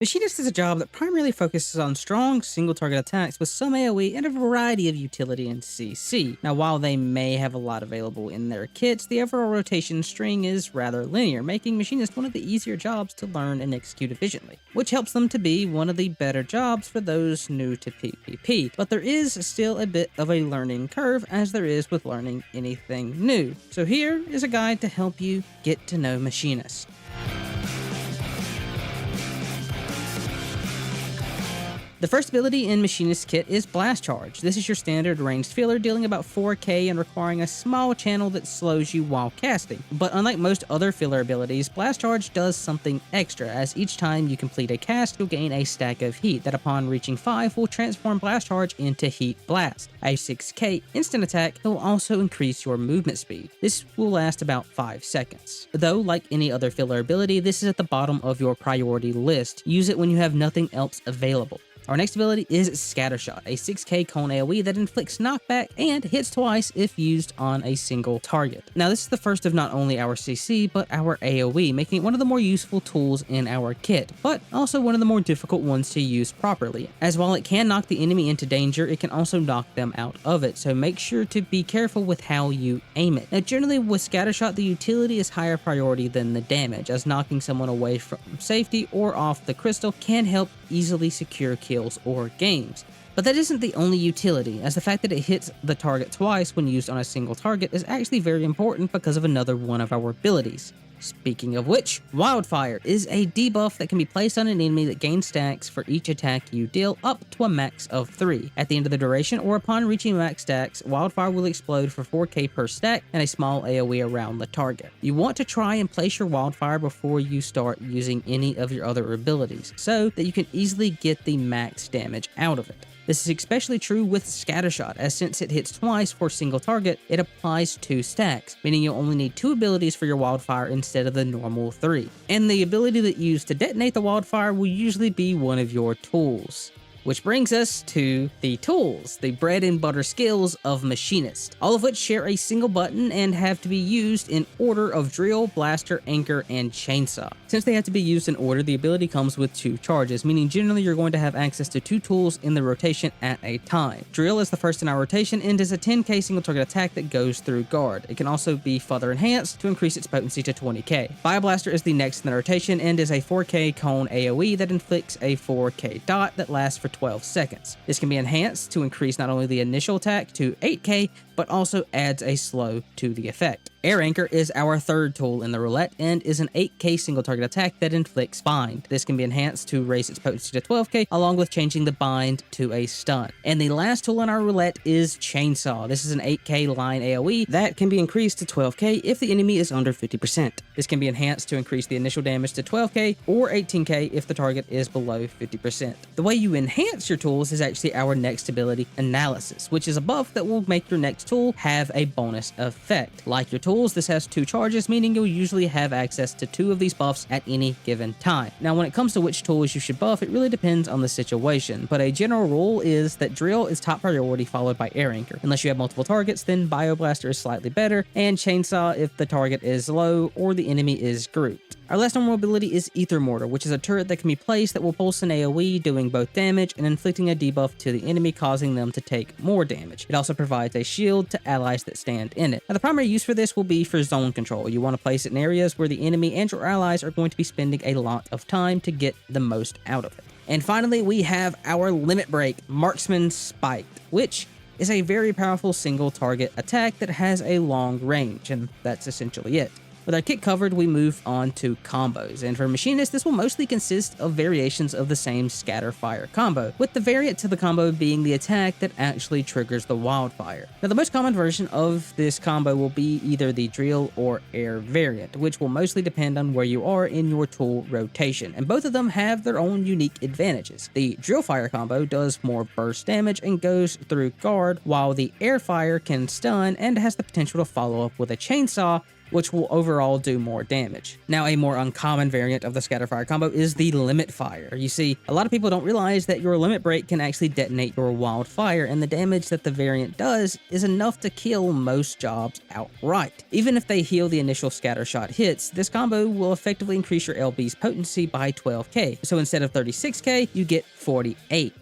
Machinist is a job that primarily focuses on strong single-target attacks with some AoE and a variety of utility in CC. Now, while they may have a lot available in their kits, the overall rotation string is rather linear, making Machinist one of the easier jobs to learn and execute efficiently, which helps them to be one of the better jobs for those new to PvP. But there is still a bit of a learning curve, as there is with learning anything new. So here is a guide to help you get to know Machinist. The first ability in Machinist kit is Blast Charge. This is your standard ranged filler, dealing about 4k and requiring a small channel that slows you while casting. But unlike most other filler abilities, Blast Charge does something extra, as each time you complete a cast, you'll gain a stack of heat that upon reaching 5 will transform Blast Charge into Heat Blast, a 6k instant attack that will also increase your movement speed. This will last about 5 seconds. Though, like any other filler ability, this is at the bottom of your priority list. Use it when you have nothing else available. Our next ability is Scattershot, a 6k cone AoE that inflicts knockback and hits twice if used on a single target. Now, this is the first of not only our CC, but our AoE, making it one of the more useful tools in our kit, but also one of the more difficult ones to use properly, as while it can knock the enemy into danger, it can also knock them out of it, so make sure to be careful with how you aim it. Now, generally with Scattershot, the utility is higher priority than the damage, as knocking someone away from safety or off the crystal can help easily secure kills or games. But that isn't the only utility, as the fact that it hits the target twice when used on a single target is actually very important because of another one of our abilities. Speaking of which, Wildfire is a debuff that can be placed on an enemy that gains stacks for each attack you deal up to a max of 3. At the end of the duration or upon reaching max stacks, Wildfire will explode for 4k per stack and a small AoE around the target. You want to try and place your Wildfire before you start using any of your other abilities, so that you can easily get the max damage out of it. This is especially true with Scattershot, as since it hits twice for a single target, it applies 2 stacks, meaning you'll only need 2 abilities for your Wildfire instead of the normal 3. And the ability that you use to detonate the Wildfire will usually be one of your tools. Which brings us to the tools, the bread and butter skills of Machinist, all of which share a single button and have to be used in order of drill, blaster, anchor, and chainsaw. Since they have to be used in order, the ability comes with 2 charges, meaning generally you're going to have access to 2 tools in the rotation at a time. Drill is the first in our rotation and is a 10k single target attack that goes through guard. It can also be further enhanced to increase its potency to 20k. Bioblaster is the next in the rotation and is a 4k cone AoE that inflicts a 4k dot that lasts for 12 seconds. This can be enhanced to increase not only the initial attack to 8k, but also adds a slow to the effect. Air Anchor is our third tool in the roulette and is an 8k single target attack that inflicts bind. This can be enhanced to raise its potency to 12k, along with changing the bind to a stun. And the last tool in our roulette is Chainsaw. This is an 8k line AoE that can be increased to 12k if the enemy is under 50%. This can be enhanced to increase the initial damage to 12k or 18k if the target is below 50%. The way you enhance your tools is actually our next ability, Analysis, which is a buff that will make your next tool have a bonus effect. Like your tools, this has 2 charges, meaning you'll usually have access to 2 of these buffs at any given time. Now, when it comes to which tools you should buff, it really depends on the situation, but a general rule is that Drill is top priority, followed by Air Anchor. Unless you have multiple targets, then Bioblaster is slightly better, and Chainsaw if the target is low or the enemy is grouped. Our last normal ability is Ether Mortar, which is a turret that can be placed that will pulse an AoE, doing both damage and inflicting a debuff to the enemy, causing them to take more damage. It also provides a shield to allies that stand in it. Now, the primary use for this will be for zone control. You want to place it in areas where the enemy and your allies are going to be spending a lot of time to get the most out of it. And finally, we have our Limit Break, Marksman Spiked, which is a very powerful single target attack that has a long range, and that's essentially it. With our kit covered, we move on to combos, and for Machinist, this will mostly consist of variations of the same Scatter Fire combo, with the variant to the combo being the attack that actually triggers the Wildfire. Now, the most common version of this combo will be either the Drill or Air variant, which will mostly depend on where you are in your tool rotation, and both of them have their own unique advantages. The Drill Fire combo does more burst damage and goes through guard, while the Air Fire can stun and has the potential to follow up with a chainsaw, which will overall do more damage. Now, a more uncommon variant of the scatterfire combo is the limit fire. You see, a lot of people don't realize that your limit break can actually detonate your wildfire, and the damage that the variant does is enough to kill most jobs outright. Even if they heal the initial scatter shot hits, this combo will effectively increase your LB's potency by 12k, so instead of 36k, you get 48.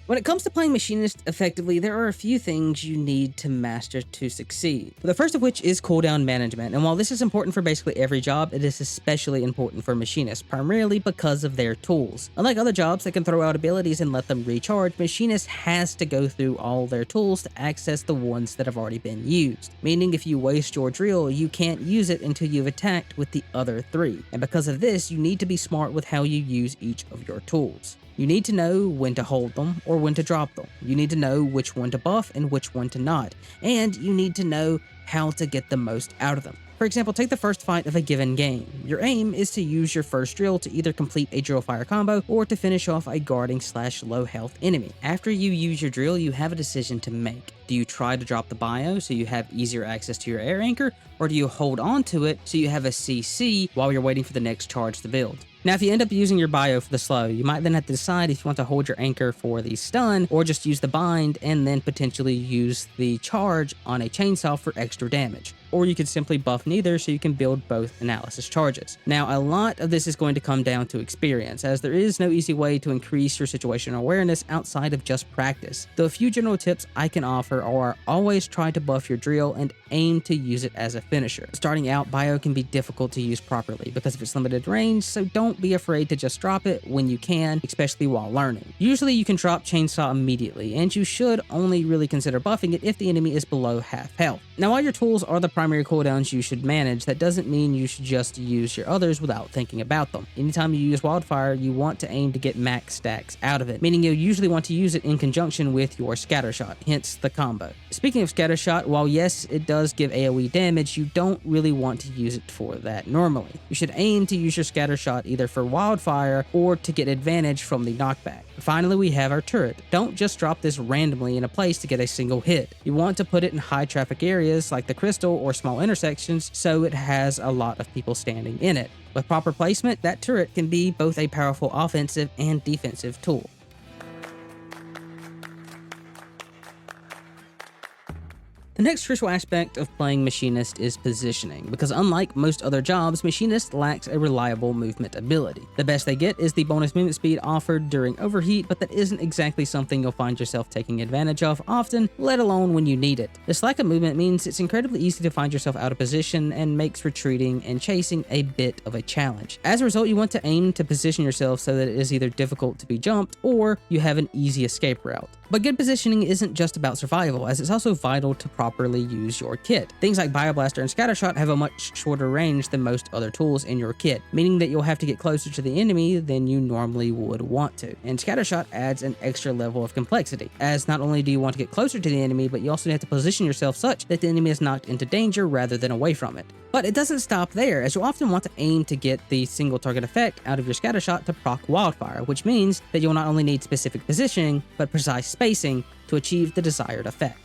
When it comes to playing Machinist effectively, there are a few things you need to master to succeed. The first of which is cooldown management, and while this is important for basically every job, it is especially important for Machinists, primarily because of their tools. Unlike other jobs that can throw out abilities and let them recharge, Machinist has to go through all their tools to access the ones that have already been used. Meaning if you waste your drill, you can't use it until you've attacked with the other 3. And because of this, you need to be smart with how you use each of your tools. You need to know when to hold them or when to drop them. You need to know which one to buff and which one to not. And you need to know how to get the most out of them. For example, take the first fight of a given game. Your aim is to use your first drill to either complete a drill fire combo or to finish off a guarding/low health enemy. After you use your drill, you have a decision to make. Do you try to drop the bio so you have easier access to your air anchor, or do you hold on to it so you have a CC while you're waiting for the next charge to build? Now, if you end up using your bio for the slow, you might then have to decide if you want to hold your anchor for the stun or just use the bind and then potentially use the charge on a chainsaw for extra damage. Or you could simply buff neither so you can build both analysis charges. Now, a lot of this is going to come down to experience, as there is no easy way to increase your situational awareness outside of just practice. Though a few general tips I can offer are always try to buff your drill and aim to use it as a finisher. Starting out, bio can be difficult to use properly because of its limited range, so don't be afraid to just drop it when you can, especially while learning. Usually you can drop chainsaw immediately, and you should only really consider buffing it if the enemy is below half health. Now, while your tools are the primary cooldowns you should manage, that doesn't mean you should just use your others without thinking about them. Anytime you use wildfire, you want to aim to get max stacks out of it, meaning you'll usually want to use it in conjunction with your scattershot, hence the combo. Speaking of scattershot, while yes, it does give AoE damage, you don't really want to use it for that normally. You should aim to use your scattershot either for wildfire or to get advantage from the knockback. Finally, we have our turret. Don't just drop this randomly in a place to get a single hit. You want to put it in high traffic areas like the crystal or small intersections so it has a lot of people standing in it. With proper placement, that turret can be both a powerful offensive and defensive tool. The next crucial aspect of playing Machinist is positioning, because unlike most other jobs, Machinist lacks a reliable movement ability. The best they get is the bonus movement speed offered during overheat, but that isn't exactly something you'll find yourself taking advantage of often, let alone when you need it. This lack of movement means it's incredibly easy to find yourself out of position and makes retreating and chasing a bit of a challenge. As a result, you want to aim to position yourself so that it is either difficult to be jumped or you have an easy escape route. But good positioning isn't just about survival, as it's also vital to properly use your kit. Things like Bioblaster and Scattershot have a much shorter range than most other tools in your kit, meaning that you'll have to get closer to the enemy than you normally would want to. And Scattershot adds an extra level of complexity, as not only do you want to get closer to the enemy, but you also have to position yourself such that the enemy is knocked into danger rather than away from it. But it doesn't stop there, as you'll often want to aim to get the single target effect out of your Scattershot to proc Wildfire, which means that you'll not only need specific positioning, but precise spacing to achieve the desired effect.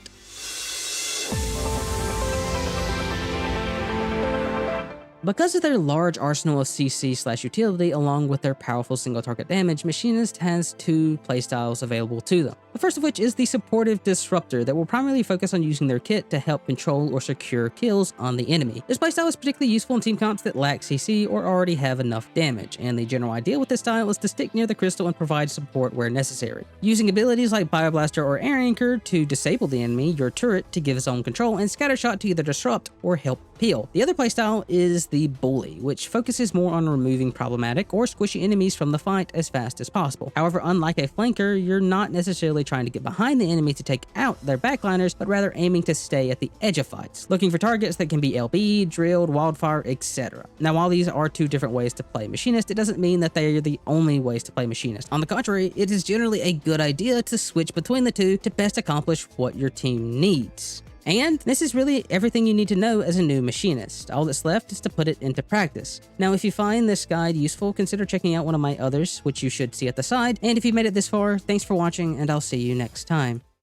Because of their large arsenal of CC/utility along with their powerful single target damage, Machinist has two playstyles available to them. The first of which is the supportive disruptor that will primarily focus on using their kit to help control or secure kills on the enemy. This playstyle is particularly useful in team comps that lack CC or already have enough damage, and the general idea with this style is to stick near the crystal and provide support where necessary. Using abilities like Bioblaster or Air Anchor to disable the enemy, your turret to give zone control, and Scattershot to either disrupt or help peel. The other playstyle is the Bully, which focuses more on removing problematic or squishy enemies from the fight as fast as possible. However, unlike a flanker, you're not necessarily trying to get behind the enemy to take out their backliners, but rather aiming to stay at the edge of fights, looking for targets that can be LB, drilled, wildfire, etc. Now, while these are two different ways to play Machinist, it doesn't mean that they are the only ways to play Machinist. On the contrary, it is generally a good idea to switch between the two to best accomplish what your team needs. And this is really everything you need to know as a new Machinist. All that's left is to put it into practice. Now, if you find this guide useful, consider checking out one of my others, which you should see at the side. And if you made it this far, thanks for watching, and I'll see you next time.